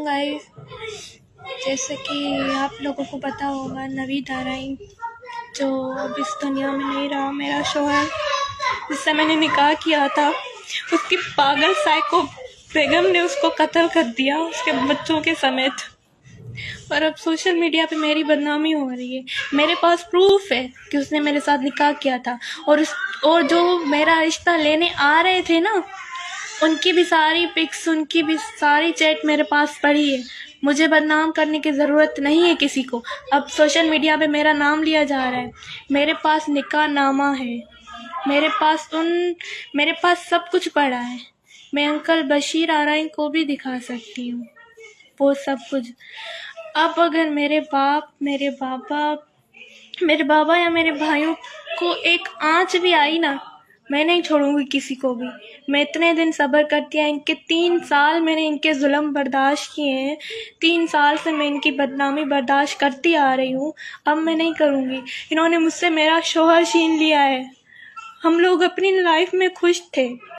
Guys, जैसे कि आप लोगों को पता होगा, नवीद आराइन जो अब इस दुनिया में नहीं रहा, मेरा शौहर जिससे मैंने निकाह किया था, उसकी पागल साइको बेगम ने उसको कत्ल कर दिया उसके बच्चों के समेत। और अब सोशल मीडिया पे मेरी बदनामी हो रही है। मेरे पास प्रूफ है कि उसने मेरे साथ निकाह किया था, और जो मेरा रिश्ता लेने आ रहे थे ना, उनकी भी सारी पिक्स, उनकी भी सारी चैट मेरे पास पड़ी है। मुझे बदनाम करने की ज़रूरत नहीं है किसी को। अब सोशल मीडिया पे मेरा नाम लिया जा रहा है। मेरे पास निकाह नामा है, मेरे पास सब कुछ पड़ा है। मैं अंकल बशीर आराइन को भी दिखा सकती हूँ वो सब कुछ। अब अगर मेरे बाबा या मेरे भाइयों को एक आँच भी आई ना, मैं नहीं छोड़ूंगी किसी को भी। मैं इतने दिन सब्र करती है, इनके 3 साल मैंने इनके जुल्म बर्दाश्त किए हैं। 3 साल से मैं इनकी बदनामी बर्दाश्त करती आ रही हूँ। अब मैं नहीं करूँगी। इन्होंने मुझसे मेरा शौहर छीन लिया है। हम लोग अपनी लाइफ में खुश थे।